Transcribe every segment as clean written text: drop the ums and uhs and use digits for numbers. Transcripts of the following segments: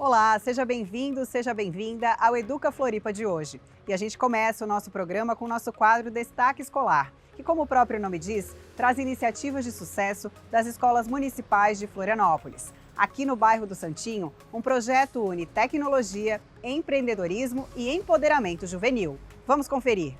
Olá, seja bem-vindo, seja bem-vinda ao Educa Floripa de hoje. E a gente começa o nosso programa com o nosso quadro Destaque Escolar, que, como o próprio nome diz, traz iniciativas de sucesso das escolas municipais de Florianópolis. Aqui no bairro do Santinho, um projeto une tecnologia, empreendedorismo e empoderamento juvenil. Vamos conferir.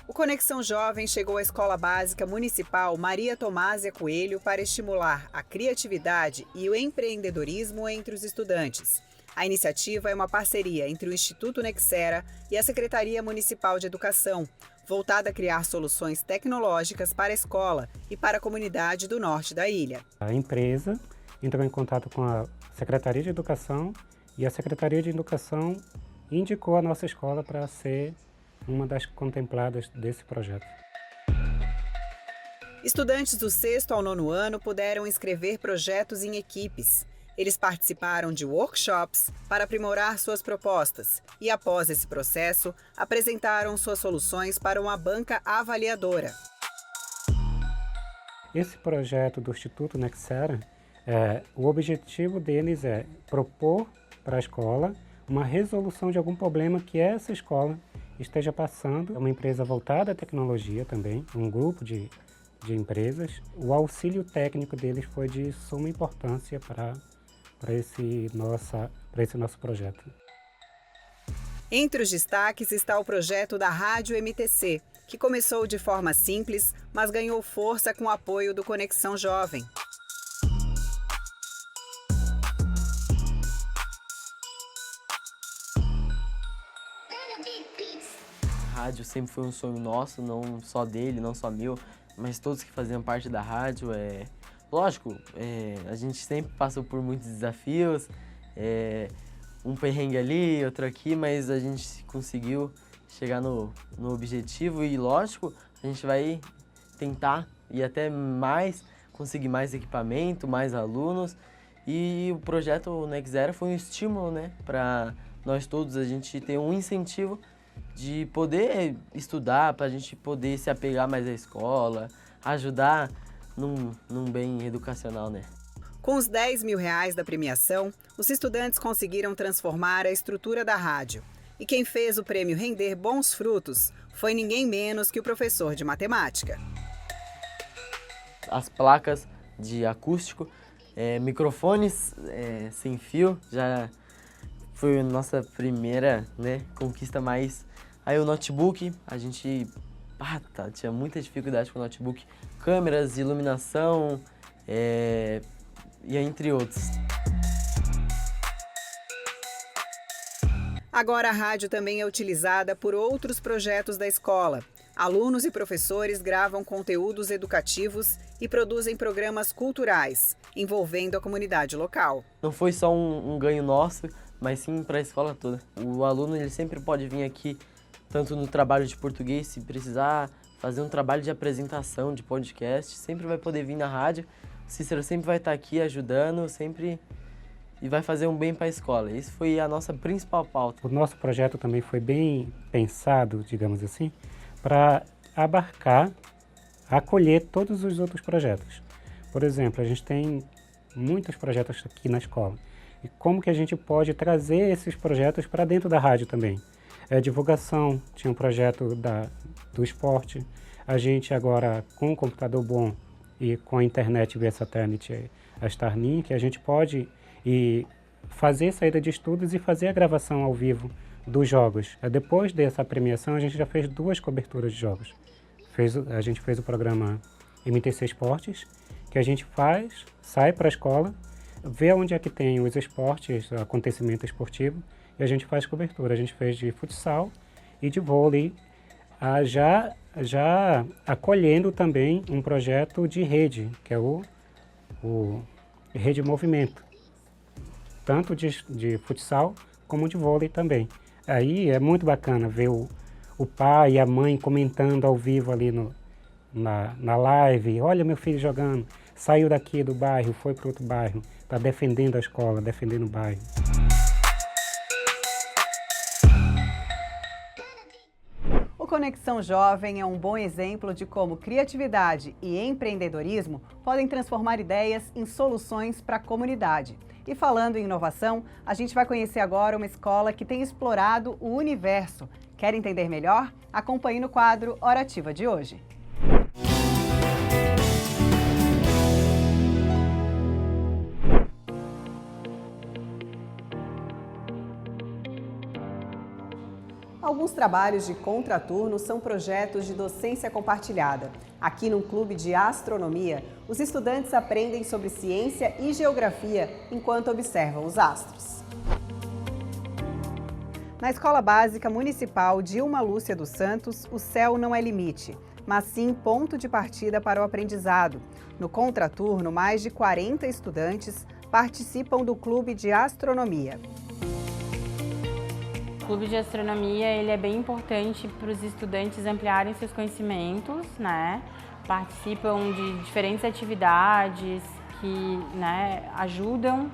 O Conexão Jovem chegou à Escola Básica Municipal Maria Tomásia Coelho para estimular a criatividade e o empreendedorismo entre os estudantes. A iniciativa é uma parceria entre o Instituto Nexera e a Secretaria Municipal de Educação, voltada a criar soluções tecnológicas para a escola e para a comunidade do norte da ilha. A empresa entrou em contato com a Secretaria de Educação e a Secretaria de Educação indicou a nossa escola para ser uma das contempladas desse projeto. Estudantes do 6º ao 9º ano puderam inscrever projetos em equipes. Eles participaram de workshops para aprimorar suas propostas e, após esse processo, apresentaram suas soluções para uma banca avaliadora. Esse projeto do Instituto Nexera, o objetivo deles é propor para a escola uma resolução de algum problema que essa escola esteja passando. É uma empresa voltada à tecnologia também, um grupo de empresas. O auxílio técnico deles foi de suma importância para esse nosso projeto. Entre os destaques está o projeto da Rádio MTC, que começou de forma simples, mas ganhou força com o apoio do Conexão Jovem. A rádio sempre foi um sonho nosso, não só dele, não só meu, mas todos que faziam parte da rádio. Lógico, a gente sempre passou por muitos desafios, um perrengue ali, outro aqui, mas a gente conseguiu chegar no objetivo e, lógico, a gente vai tentar ir até mais, conseguir mais equipamento, mais alunos. E o projeto Nexera foi um estímulo, né, para nós todos, a gente ter um incentivo de poder estudar, para a gente poder se apegar mais à escola, ajudar num bem educacional, né? Com os R$10 mil da premiação, os estudantes conseguiram transformar a estrutura da rádio. E quem fez o prêmio render bons frutos foi ninguém menos que o professor de matemática. As placas de acústico, microfones sem fio, já foi a nossa primeira, né, conquista. Mais aí o notebook, a gente tinha muita dificuldade com o notebook, câmeras, iluminação, e entre outros. Agora a rádio também é utilizada por outros projetos da escola. Alunos e professores gravam conteúdos educativos e produzem programas culturais, envolvendo a comunidade local. Não foi só um ganho nosso, mas sim para a escola toda. O aluno ele sempre pode vir aqui, tanto no trabalho de português, se precisar fazer um trabalho de apresentação, de podcast, sempre vai poder vir na rádio. O Cícero sempre vai estar aqui ajudando, sempre, e vai fazer um bem para a escola. Isso foi a nossa principal pauta. O nosso projeto também foi bem pensado, digamos assim, para acolher todos os outros projetos. Por exemplo, a gente tem muitos projetos aqui na escola. E como que a gente pode trazer esses projetos para dentro da rádio também? Divulgação, tinha um projeto do esporte. A gente agora, com um computador bom e com a internet via satélite, a Starlink, a gente pode fazer saída de estudos e fazer a gravação ao vivo dos jogos. Depois dessa premiação, a gente já fez 2 coberturas de jogos. A gente fez o programa MTC Esportes, que a gente sai para a escola, vê onde é que tem os esportes, acontecimento esportivo, e a gente faz cobertura. A gente fez de futsal e de vôlei, já acolhendo também um projeto de rede, que é o Rede Movimento, tanto de futsal como de vôlei também. Aí é muito bacana ver o pai e a mãe comentando ao vivo ali na live: olha meu filho jogando, saiu daqui do bairro, foi para outro bairro, está defendendo a escola, defendendo o bairro. Conexão Jovem é um bom exemplo de como criatividade e empreendedorismo podem transformar ideias em soluções para a comunidade. E falando em inovação, a gente vai conhecer agora uma escola que tem explorado o universo. Quer entender melhor? Acompanhe no quadro Hora Ativa de hoje. Alguns trabalhos de contraturno são projetos de docência compartilhada. Aqui no Clube de Astronomia, os estudantes aprendem sobre ciência e geografia enquanto observam os astros. Na Escola Básica Municipal Dilma Lúcia dos Santos, o céu não é limite, mas sim ponto de partida para o aprendizado. No contraturno, mais de 40 estudantes participam do Clube de Astronomia. O Clube de Astronomia ele é bem importante para os estudantes ampliarem seus conhecimentos, né? Participam de diferentes atividades que, né, ajudam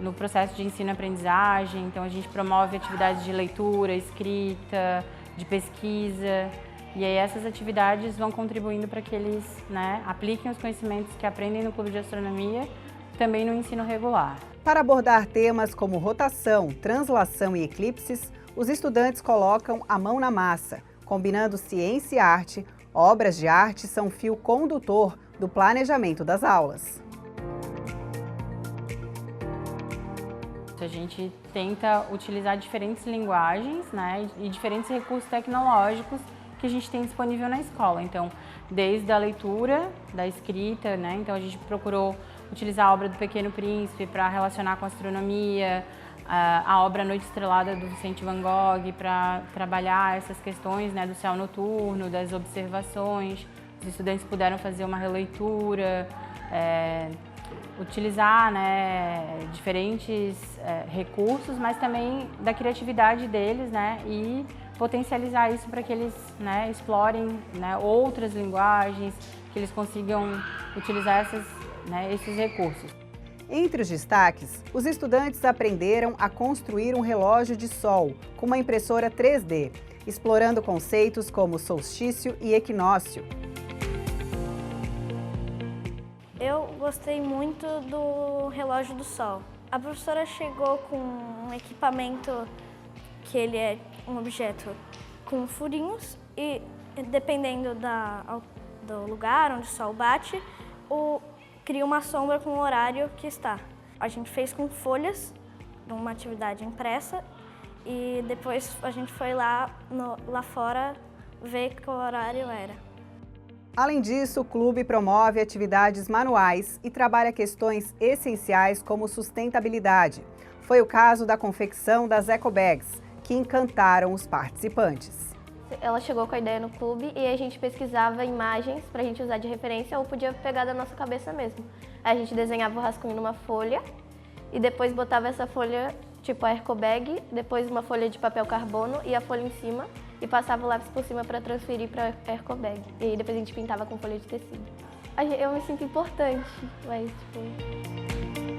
no processo de ensino-aprendizagem. Então a gente promove atividades de leitura, escrita, de pesquisa. E aí essas atividades vão contribuindo para que eles, né, apliquem os conhecimentos que aprendem no Clube de Astronomia também no ensino regular. Para abordar temas como rotação, translação e eclipses, os estudantes colocam a mão na massa. Combinando ciência e arte, obras de arte são fio condutor do planejamento das aulas. A gente tenta utilizar diferentes linguagens, né, e diferentes recursos tecnológicos que a gente tem disponível na escola. Então, desde a leitura, da escrita, né, então a gente procurou utilizar a obra do Pequeno Príncipe para relacionar com a astronomia, a obra Noite Estrelada do Vicente Van Gogh para trabalhar essas questões, né, do céu noturno, das observações. Os estudantes puderam fazer uma releitura, utilizar, né, diferentes recursos, mas também da criatividade deles, né, e potencializar isso para que eles, né, explorem, né, outras linguagens, que eles consigam utilizar esses recursos. Entre os destaques, os estudantes aprenderam a construir um relógio de sol com uma impressora 3D, explorando conceitos como solstício e equinócio. Eu gostei muito do relógio do sol. A professora chegou com um equipamento que ele é um objeto com furinhos e, dependendo do lugar onde o sol bate, cria uma sombra com o horário que está. A gente fez com folhas, numa atividade impressa, e depois a gente foi lá fora ver qual horário era. Além disso, o clube promove atividades manuais e trabalha questões essenciais como sustentabilidade. Foi o caso da confecção das ecobags, que encantaram os participantes. Ela chegou com a ideia no clube e a gente pesquisava imagens para a gente usar de referência ou podia pegar da nossa cabeça mesmo. Aí a gente desenhava o rascunho numa folha e depois botava essa folha, tipo a ecobag, depois uma folha de papel carbono e a folha em cima e passava o lápis por cima para transferir para a ecobag. E aí depois a gente pintava com folha de tecido. Eu me sinto importante, mas tipo...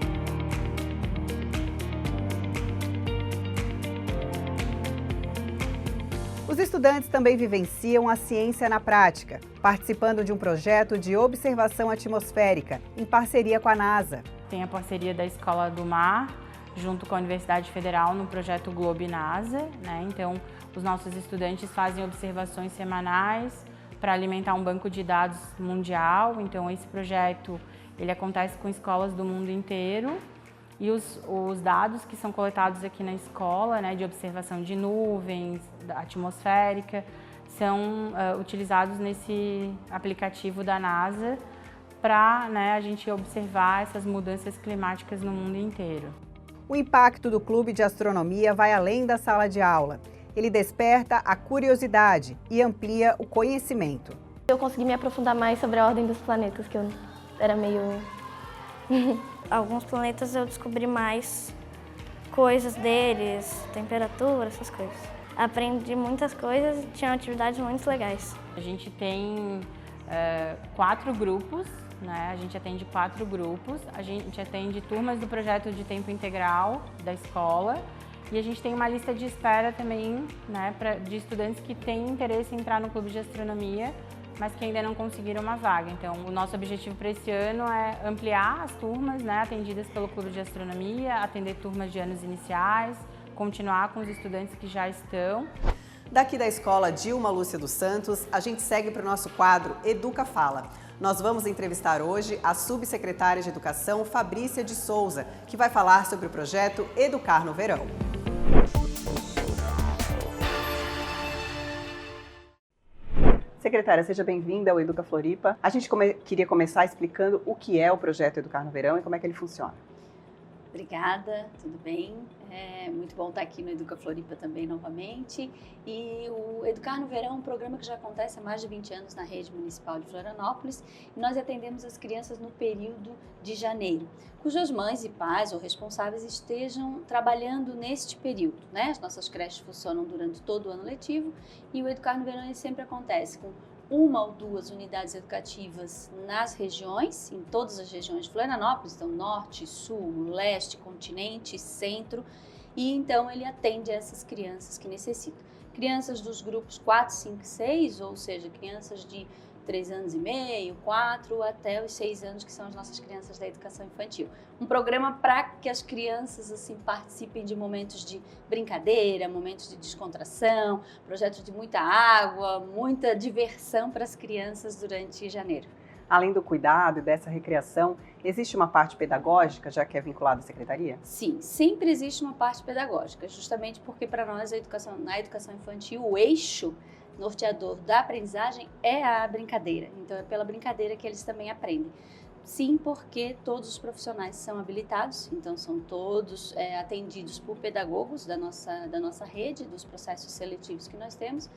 Os estudantes também vivenciam a ciência na prática, participando de um projeto de observação atmosférica, em parceria com a NASA. Tem a parceria da Escola do Mar, junto com a Universidade Federal, no projeto Globe NASA, né? Então, os nossos estudantes fazem observações semanais para alimentar um banco de dados mundial. Então, esse projeto ele acontece com escolas do mundo inteiro. E os dados que são coletados aqui na escola, né, de observação de nuvens, atmosférica, são utilizados nesse aplicativo da NASA para, né, a gente observar essas mudanças climáticas no mundo inteiro. O impacto do Clube de Astronomia vai além da sala de aula. Ele desperta a curiosidade e amplia o conhecimento. Eu consegui me aprofundar mais sobre a ordem dos planetas, que eu era meio... Alguns planetas eu descobri mais coisas deles, temperatura, essas coisas. Aprendi muitas coisas e tinha atividades muito legais. A gente tem 4 grupos, né? A gente atende 4 grupos. A gente atende turmas do projeto de tempo integral da escola E a gente tem uma lista de espera também, né, de estudantes que têm interesse em entrar no clube de astronomia, mas que ainda não conseguiram uma vaga. Então, o nosso objetivo para esse ano é ampliar as turmas, né, atendidas pelo clube de astronomia, atender turmas de anos iniciais, continuar com os estudantes que já estão. Daqui da escola Dilma Lúcia dos Santos, a gente segue para o nosso quadro Educa Fala. Nós vamos entrevistar hoje a subsecretária de Educação, Fabrícia de Souza, que vai falar sobre o projeto Educar no Verão. Secretária, seja bem-vinda ao Educa Floripa. A gente queria começar explicando o que é o projeto Educar no Verão e como é que ele funciona. Obrigada, tudo bem? É muito bom estar aqui no Educa Floripa também novamente. E o Educar no Verão é um programa que já acontece há mais de 20 anos na rede municipal de Florianópolis e nós atendemos as crianças no período de janeiro, cujas mães e pais ou responsáveis estejam trabalhando neste período, né? As nossas creches funcionam durante todo o ano letivo e o Educar no Verão ele sempre acontece com uma ou duas unidades educativas nas regiões, em todas as regiões de Florianópolis, então norte, sul, leste, continente, centro, e então ele atende a essas crianças que necessitam. Crianças dos grupos 4, 5 e 6, ou seja, crianças de 3 anos e meio, 4 até os 6 anos, que são as nossas crianças da educação infantil. Um programa para que as crianças assim participem de momentos de brincadeira, momentos de descontração, projetos de muita água, muita diversão para as crianças durante janeiro. Além do cuidado e dessa recreação, existe uma parte pedagógica, já que é vinculada à secretaria? Sim, sempre existe uma parte pedagógica, justamente porque para nós na educação infantil o eixo norteador da aprendizagem é a brincadeira. Então é pela brincadeira que eles também aprendem. Sim, porque todos os profissionais são habilitados, então são todos atendidos por pedagogos da nossa rede, dos processos seletivos que nós temos,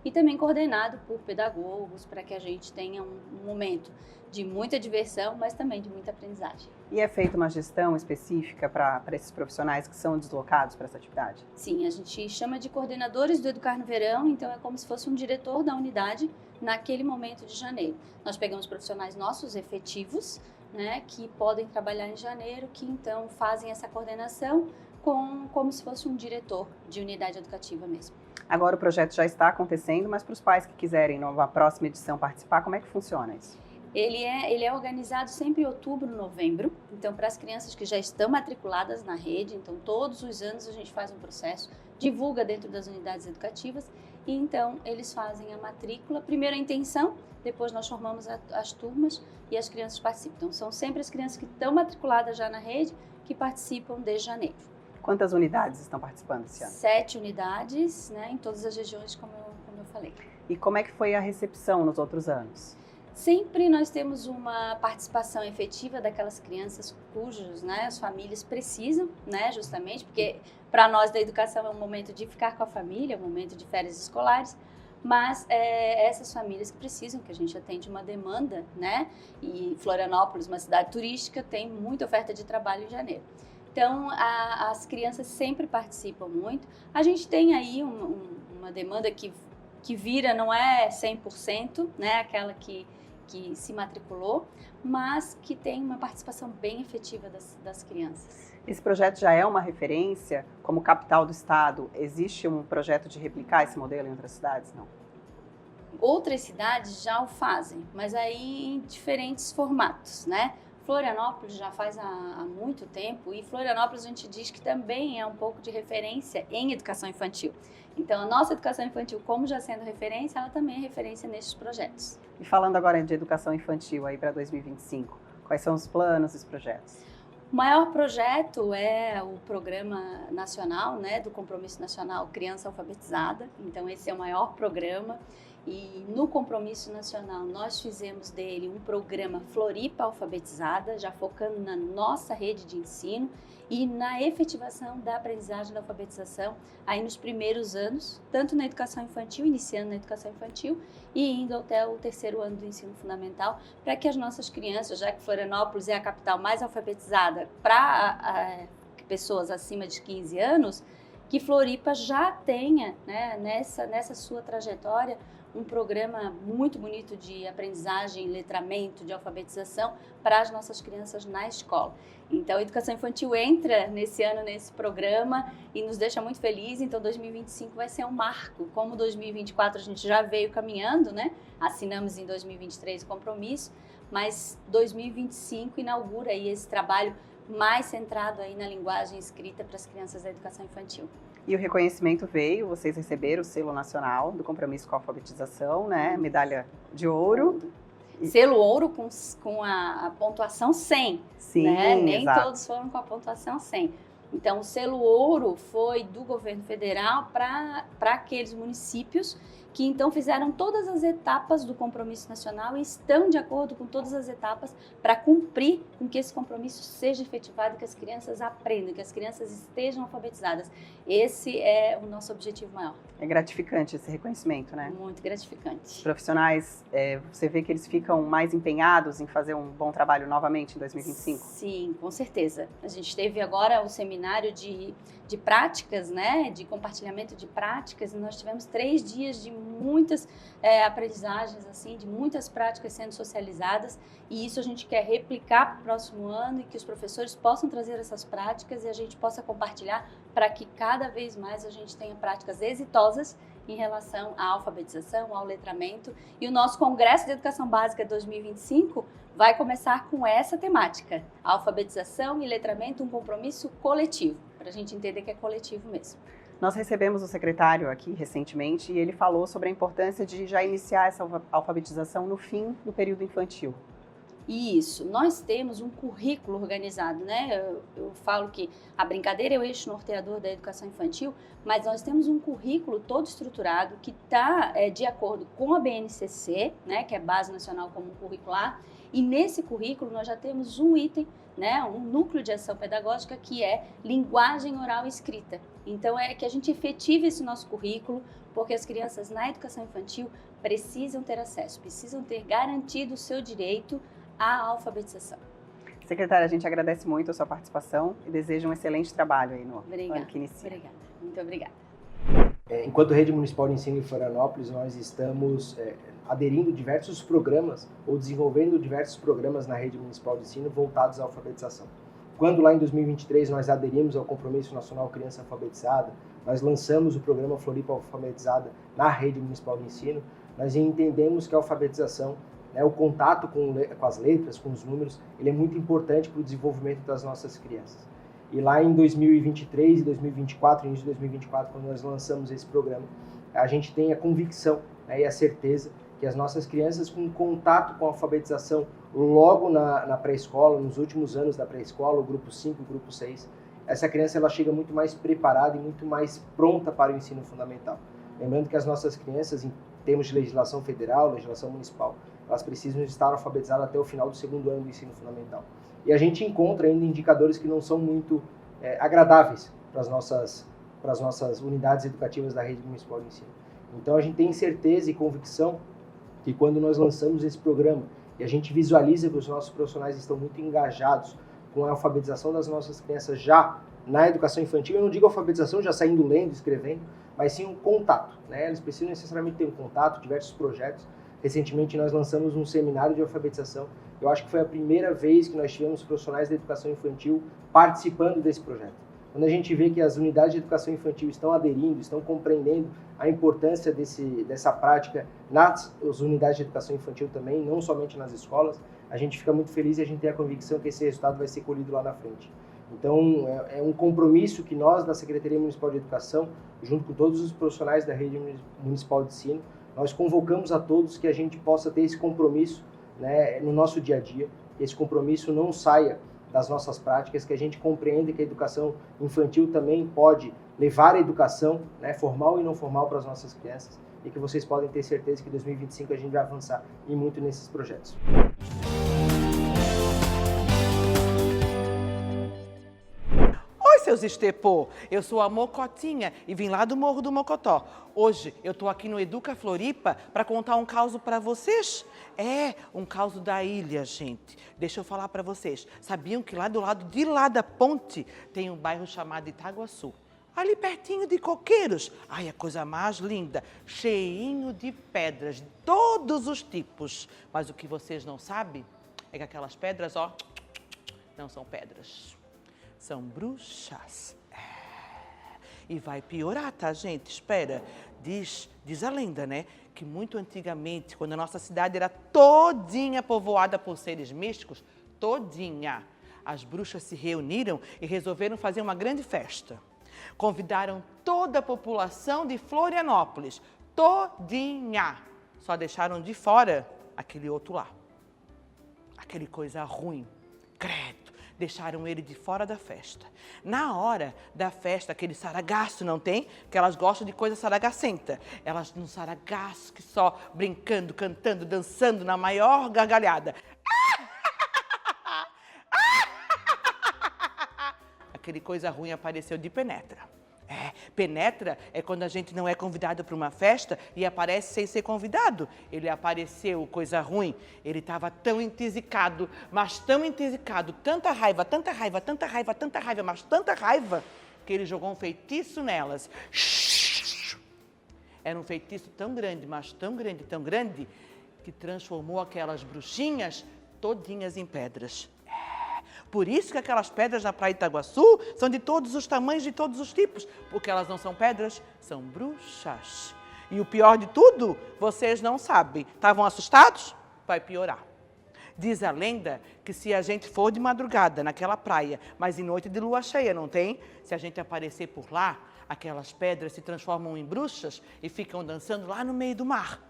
e também coordenado por pedagogos para que a gente tenha um momento de muita diversão, mas também de muita aprendizagem. E é feita uma gestão específica para esses profissionais que são deslocados para essa atividade? Sim, a gente chama de coordenadores do Educar no Verão, então é como se fosse um diretor da unidade naquele momento de janeiro. Nós pegamos profissionais nossos efetivos, né, que podem trabalhar em janeiro, que então fazem essa coordenação como se fosse um diretor de unidade educativa mesmo. Agora o projeto já está acontecendo, mas para os pais que quiserem numa próxima edição participar, como é que funciona isso? Ele é organizado sempre em outubro, novembro, então para as crianças que já estão matriculadas na rede, então todos os anos a gente faz um processo, divulga dentro das unidades educativas e então eles fazem a matrícula, primeiro a intenção, depois nós formamos as turmas e as crianças participam. Então são sempre as crianças que estão matriculadas já na rede que participam desde janeiro. Quantas unidades estão participando esse ano? 7 unidades, né, em todas as regiões, como eu falei. E como é que foi a recepção nos outros anos? Sempre nós temos uma participação efetiva daquelas crianças cujas, né, as famílias precisam, né, justamente, porque para nós da educação é um momento de ficar com a família, é um momento de férias escolares, mas essas famílias que precisam, que a gente atende uma demanda, né, e Florianópolis, uma cidade turística, tem muita oferta de trabalho em janeiro. Então, as crianças sempre participam muito. A gente tem aí uma demanda que vira, não é 100%, né, aquela que se matriculou, mas que tem uma participação bem efetiva das crianças. Esse projeto já é uma referência como capital do estado? Existe um projeto de replicar esse modelo em outras cidades? Não. Outras cidades já o fazem, mas aí em diferentes formatos, né? Florianópolis já faz há muito tempo e Florianópolis a gente diz que também é um pouco de referência em educação infantil. Então a nossa educação infantil, como já sendo referência, ela também é referência nesses projetos. E falando agora de educação infantil aí para 2025, quais são os planos e os projetos? O maior projeto é o Programa Nacional, né, do Compromisso Nacional Criança Alfabetizada. Então esse é o maior programa. E no Compromisso Nacional nós fizemos dele um programa Floripa Alfabetizada, já focando na nossa rede de ensino e na efetivação da aprendizagem da alfabetização aí nos primeiros anos, tanto na educação infantil, iniciando na educação infantil e indo até o 3º ano do ensino fundamental, para que as nossas crianças, já que Florianópolis é a capital mais alfabetizada para pessoas acima de 15 anos, que Floripa já tenha, né, nessa sua trajetória um programa muito bonito de aprendizagem, letramento, de alfabetização para as nossas crianças na escola. Então, a educação infantil entra nesse ano nesse programa e nos deixa muito felizes. Então, 2025 vai ser um marco. Como 2024 a gente já veio caminhando, né? Assinamos em 2023 o compromisso, mas 2025 inaugura aí esse trabalho mais centrado aí na linguagem escrita para as crianças da educação infantil. E o reconhecimento veio, vocês receberam o selo nacional do compromisso com a alfabetização, né? Medalha de ouro. Selo ouro com a pontuação 100, Sim, né? Nem exato. todos foram com a pontuação 100. Então, o selo ouro foi do governo federal para aqueles municípios que então fizeram todas as etapas do compromisso nacional e estão de acordo com todas as etapas para cumprir com que esse compromisso seja efetivado, que as crianças aprendam, que as crianças estejam alfabetizadas. Esse é o nosso objetivo maior. É gratificante esse reconhecimento, né? Muito gratificante. Os profissionais, você vê que eles ficam mais empenhados em fazer um bom trabalho novamente em 2025? Sim, com certeza. A gente teve agora o seminário de práticas, né, de compartilhamento de práticas, e nós tivemos 3 dias de muitas aprendizagens, assim, de muitas práticas sendo socializadas, e isso a gente quer replicar para o próximo ano e que os professores possam trazer essas práticas e a gente possa compartilhar para que cada vez mais a gente tenha práticas exitosas em relação à alfabetização, ao letramento. E o nosso Congresso de Educação Básica 2025 vai começar com essa temática, alfabetização e letramento, um compromisso coletivo, para a gente entender que é coletivo mesmo. Nós recebemos o secretário aqui recentemente e ele falou sobre a importância de já iniciar essa alfabetização no fim do período infantil. Isso, nós temos um currículo organizado, né? Eu falo que a brincadeira é o eixo norteador da educação infantil, mas nós temos um currículo todo estruturado que está de acordo com a BNCC, né? Que é Base Nacional Comum Curricular, e nesse currículo nós já temos um item, né? Um núcleo de ação pedagógica que é linguagem oral e escrita. Então é que a gente efetive esse nosso currículo, porque as crianças na educação infantil precisam ter acesso, precisam ter garantido o seu direito à alfabetização. Secretária, a gente agradece muito a sua participação e deseja um excelente trabalho aí no ano que inicia. Obrigada, muito obrigada. Enquanto Rede Municipal de Ensino em Florianópolis, nós estamos aderindo diversos programas ou desenvolvendo diversos programas na Rede Municipal de Ensino voltados à alfabetização. Quando lá em 2023 nós aderimos ao Compromisso Nacional Criança Alfabetizada, nós lançamos o programa Floripa Alfabetizada na Rede Municipal de Ensino, nós entendemos que a alfabetização, o contato com as letras, com os números, ele é muito importante para o desenvolvimento das nossas crianças. E lá em 2023 e 2024, início de 2024, quando nós lançamos esse programa, a gente tem a convicção e a certeza que as nossas crianças com contato com a alfabetização logo na pré-escola, nos últimos anos da pré-escola, o grupo 5, o grupo 6, essa criança ela chega muito mais preparada e muito mais pronta para o ensino fundamental. Lembrando que as nossas crianças, em termos de legislação federal, legislação municipal, elas precisam estar alfabetizadas até o final do 2º ano do ensino fundamental. E a gente encontra ainda indicadores que não são muito agradáveis para as nossas unidades educativas da Rede Municipal de Ensino. Então a gente tem certeza e convicção que quando nós lançamos esse programa e a gente visualiza que os nossos profissionais estão muito engajados com a alfabetização das nossas crianças já na educação infantil, eu não digo alfabetização já saindo lendo, escrevendo, mas sim um contato, né? Eles precisam necessariamente ter um contato, diversos projetos. Recentemente nós lançamos um seminário de alfabetização. Eu acho que foi a primeira vez que nós tivemos profissionais da educação infantil participando desse projeto. Quando a gente vê que as unidades de educação infantil estão aderindo, estão compreendendo a importância dessa prática nas unidades de educação infantil também, não somente nas escolas, a gente fica muito feliz e a gente tem a convicção que esse resultado vai ser colhido lá na frente. Então, é um compromisso que nós, da Secretaria Municipal de Educação, junto com todos os profissionais da Rede Municipal de Ensino, nós convocamos a todos que a gente possa ter esse compromisso, né, no nosso dia a dia, que esse compromisso não saia das nossas práticas, que a gente compreenda que a educação infantil também pode levar a educação, né, formal e não formal para as nossas crianças, e que vocês podem ter certeza que em 2025 a gente vai avançar e muito nesses projetos. Seus Estepô, eu sou a Mocotinha e vim lá do Morro do Mocotó. Hoje eu tô aqui no Educa Floripa para contar um caso para vocês. É, um caso da ilha, gente. Deixa eu falar para vocês. Sabiam que lá do lado de lá da ponte tem um bairro chamado Itaguaçu? ali pertinho de coqueiros. Ai, a coisa mais linda, cheinho de pedras, de todos os tipos. Mas o que vocês não sabem é que aquelas pedras, ó, não são pedras, são bruxas. E vai piorar, tá, gente? Espera. Diz a lenda, né? Que muito antigamente, quando a nossa cidade era todinha povoada por seres místicos, todinha, as bruxas se reuniram e resolveram fazer uma grande festa. Convidaram toda a população de Florianópolis, todinha. Só deixaram de fora aquele outro lá. Aquele coisa ruim, credo. Deixaram ele de fora da festa. Na hora da festa, aquele saragaço, não tem? Que elas gostam de coisa saragacenta. Elas num saragaço que só brincando, cantando, dançando na maior gargalhada. Aquele coisa ruim apareceu de penetra. Penetra é quando a gente não é convidado para uma festa e aparece sem ser convidado. Ele apareceu, coisa ruim. Ele estava tão entisicado, mas tão entisicado, tanta raiva, tanta raiva, tanta raiva, tanta raiva, mas tanta raiva, que ele jogou um feitiço nelas. Era um feitiço tão grande, mas tão grande, que transformou aquelas bruxinhas todinhas em pedras. Por isso que aquelas pedras na Praia de Itaguaçu são de todos os tamanhos, de todos os tipos, porque elas não são pedras, são bruxas. E o pior de tudo, vocês não sabem. Estavam assustados? Vai piorar. Diz a lenda que se a gente for de madrugada naquela praia, mas em noite de lua cheia, não tem? Se a gente aparecer por lá, aquelas pedras se transformam em bruxas e ficam dançando lá no meio do mar.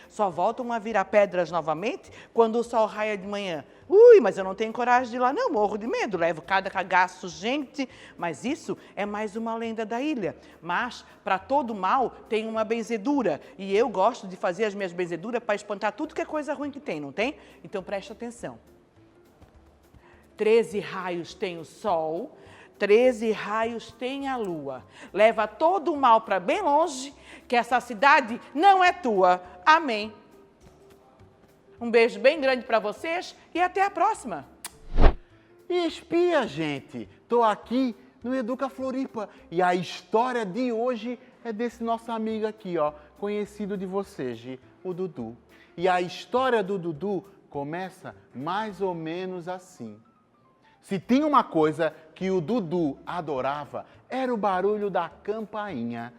Só voltam a virar pedras novamente quando o sol raia de manhã. Ui, mas eu não tenho coragem de ir lá não, morro de medo, levo cada cagaço, gente. Mas isso é mais uma lenda da ilha. Mas, para todo mal, tem uma benzedura. E eu gosto de fazer as minhas benzeduras para espantar tudo que é coisa ruim que tem, não tem? Então, preste atenção. 13 raios tem o sol, 13 raios tem a lua. Leva todo o mal para bem longe, que essa cidade não é tua. Amém. Um beijo bem grande para vocês e até a próxima. E espia, gente. Tô aqui no Educa Floripa e a história de hoje é desse nosso amigo aqui, ó, conhecido de vocês, o Dudu. E a história do Dudu começa mais ou menos assim. Se tinha uma coisa que o Dudu adorava, era o barulho da campainha.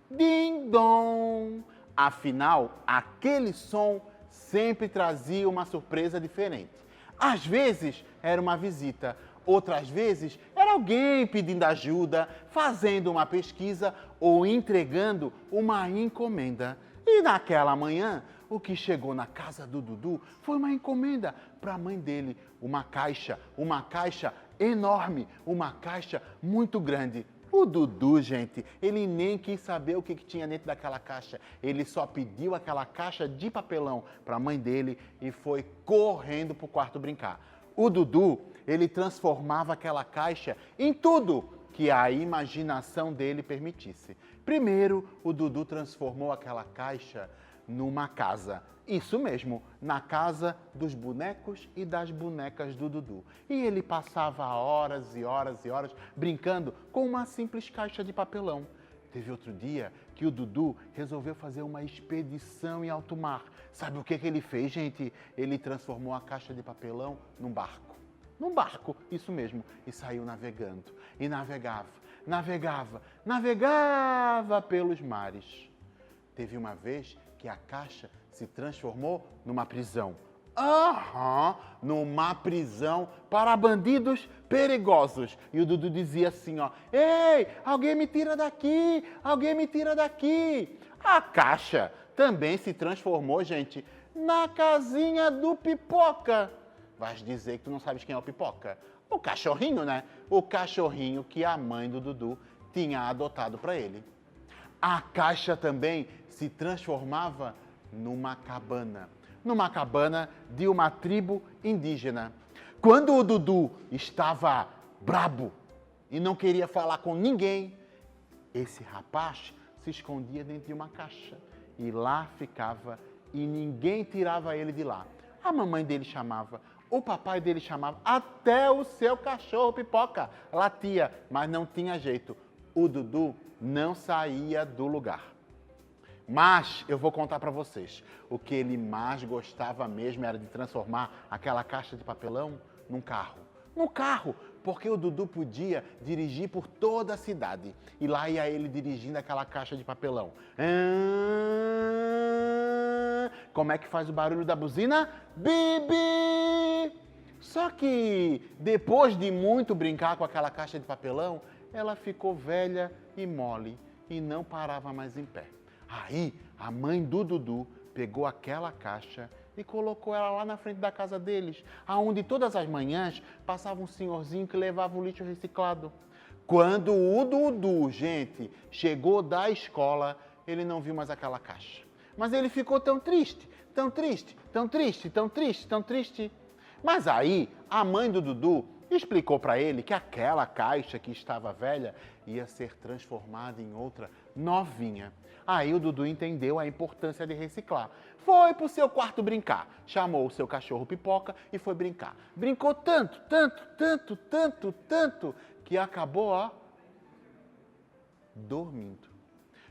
Ding-dong! Afinal, aquele som sempre trazia uma surpresa diferente. Às vezes era uma visita, outras vezes era alguém pedindo ajuda, fazendo uma pesquisa ou entregando uma encomenda. E naquela manhã, o que chegou na casa do Dudu foi uma encomenda para a mãe dele, uma caixa enorme, uma caixa muito grande. O Dudu, gente, ele nem quis saber o que tinha dentro daquela caixa. Ele só pediu aquela caixa de papelão para a mãe dele e foi correndo para o quarto brincar. O Dudu, ele transformava aquela caixa em tudo que a imaginação dele permitisse. Primeiro, o Dudu transformou aquela caixa numa casa. Isso mesmo, na casa dos bonecos e das bonecas do Dudu. E ele passava horas e horas e horas brincando com uma simples caixa de papelão. Teve outro dia que o Dudu resolveu fazer uma expedição em alto mar. Sabe o que ele fez, gente? Ele transformou a caixa de papelão num barco. Num barco, isso mesmo. E saiu navegando. E navegava pelos mares. Teve uma vez que a caixa se transformou numa prisão. Numa prisão para bandidos perigosos. E o Dudu dizia assim, ó, ei, alguém me tira daqui, alguém me tira daqui. A caixa também se transformou, gente, na casinha do Pipoca. Vais dizer que tu não sabes quem é o Pipoca? O cachorrinho, né? O cachorrinho que a mãe do Dudu tinha adotado para ele. A caixa também se transformava numa cabana de uma tribo indígena. Quando o Dudu estava brabo e não queria falar com ninguém, esse rapaz se escondia dentro de uma caixa e lá ficava e ninguém tirava ele de lá. A mamãe dele chamava, o papai dele chamava, até o seu cachorro Pipoca latia, mas não tinha jeito. o Dudu não saía do lugar. Mas eu vou contar para vocês, o que ele mais gostava mesmo era de transformar aquela caixa de papelão num carro. No carro, porque o Dudu podia dirigir por toda a cidade. E lá ia ele dirigindo aquela caixa de papelão. Como é que faz o barulho da buzina? Bibi! Só que depois de muito brincar com aquela caixa de papelão, ela ficou velha e mole e não parava mais em pé. Aí a mãe do Dudu pegou aquela caixa e colocou ela lá na frente da casa deles, aonde todas as manhãs passava um senhorzinho que levava o lixo reciclado. Quando o Dudu, gente, chegou da escola, ele não viu mais aquela caixa. Mas ele ficou tão triste, tão triste, tão triste, tão triste, tão triste. Mas aí a mãe do Dudu explicou para ele que aquela caixa que estava velha ia ser transformada em outra novinha. Aí o Dudu entendeu a importância de reciclar. Foi pro seu quarto brincar, chamou o seu cachorro Pipoca e foi brincar. Brincou tanto, tanto, tanto, tanto, tanto, que acabou, ó, dormindo.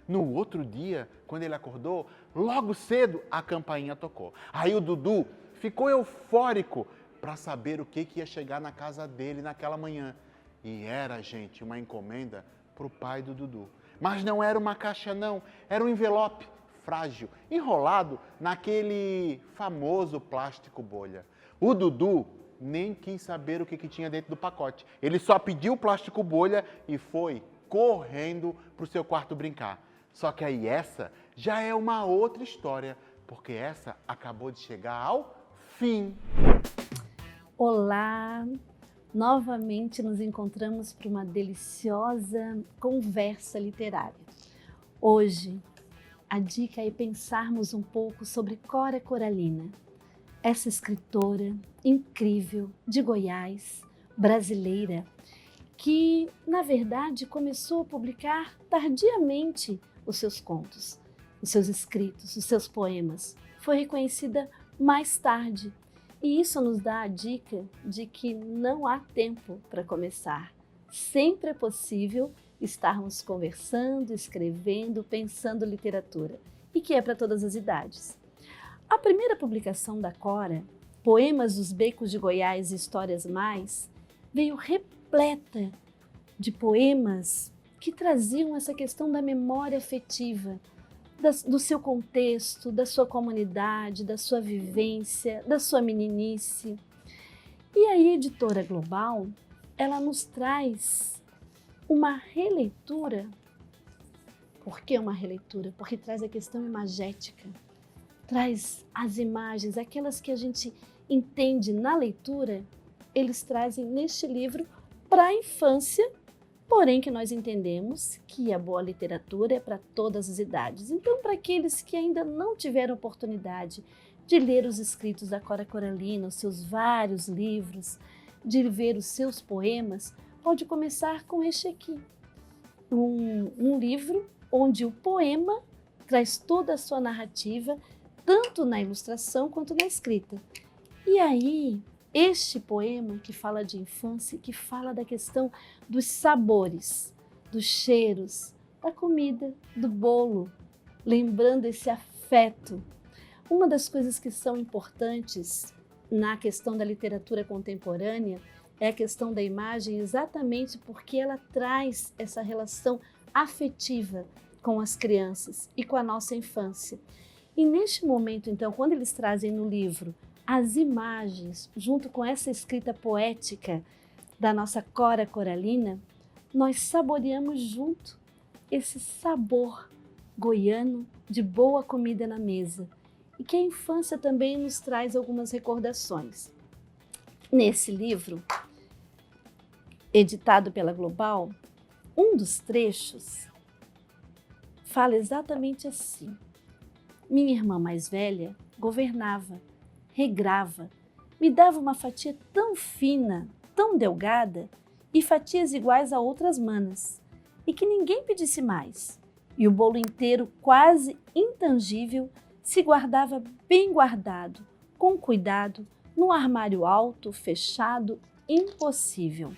No outro dia, quando ele acordou, logo cedo a campainha tocou. Aí o Dudu ficou eufórico para saber o que ia chegar na casa dele naquela manhã. E era, gente, uma encomenda pro pai do Dudu. Mas não era uma caixa não, era um envelope frágil, enrolado naquele famoso plástico bolha. O Dudu nem quis saber o que tinha dentro do pacote. Ele só pediu o plástico bolha e foi correndo para o seu quarto brincar. Só que aí essa já é uma outra história, porque essa acabou de chegar ao fim. Olá! Novamente nos encontramos para uma deliciosa conversa literária. Hoje, a dica é pensarmos um pouco sobre Cora Coralina, essa escritora incrível de Goiás, brasileira, que, na verdade, começou a publicar tardiamente os seus contos, os seus escritos, os seus poemas. Foi reconhecida mais tarde. E isso nos dá a dica de que não há tempo para começar. Sempre é possível estarmos conversando, escrevendo, pensando literatura, e que é para todas as idades. A primeira publicação da Cora, Poemas dos Becos de Goiás e Histórias Mais, veio repleta de poemas que traziam essa questão da memória afetiva, do seu contexto, da sua comunidade, da sua vivência, da sua meninice. E a Editora Global, ela nos traz uma releitura. Por que uma releitura? Porque traz a questão imagética, traz as imagens, aquelas que a gente entende na leitura, eles trazem neste livro para a infância, porém que nós entendemos que a boa literatura é para todas as idades. Então, para aqueles que ainda não tiveram oportunidade de ler os escritos da Cora Coralina, os seus vários livros, de ver os seus poemas, pode começar com este aqui. Um livro onde o poema traz toda a sua narrativa, tanto na ilustração quanto na escrita. E aí, este poema que fala de infância, que fala da questão dos sabores, dos cheiros, da comida, do bolo, lembrando esse afeto. Uma das coisas que são importantes na questão da literatura contemporânea é a questão da imagem, exatamente porque ela traz essa relação afetiva com as crianças e com a nossa infância. E neste momento, então, quando eles trazem no livro as imagens, junto com essa escrita poética da nossa Cora Coralina, nós saboreamos junto esse sabor goiano de boa comida na mesa e que a infância também nos traz algumas recordações. Nesse livro, editado pela Global, um dos trechos fala exatamente assim: minha irmã mais velha governava, regrava, me dava uma fatia tão fina, tão delgada, e fatias iguais a outras manas, e que ninguém pedisse mais. E o bolo inteiro, quase intangível, se guardava bem guardado, com cuidado, num armário alto, fechado, impossível.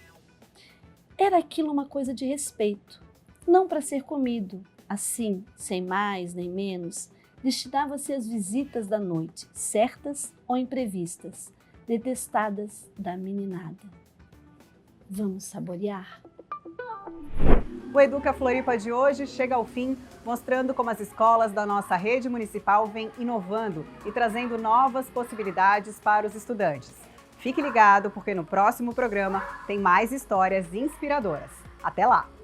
Era aquilo uma coisa de respeito, não para ser comido. Assim, sem mais nem menos, destinava-se às visitas da noite, certas ou imprevistas, detestadas da meninada. Vamos saborear? O Educa Floripa de hoje chega ao fim, mostrando como as escolas da nossa rede municipal vêm inovando e trazendo novas possibilidades para os estudantes. Fique ligado, porque no próximo programa tem mais histórias inspiradoras. Até lá!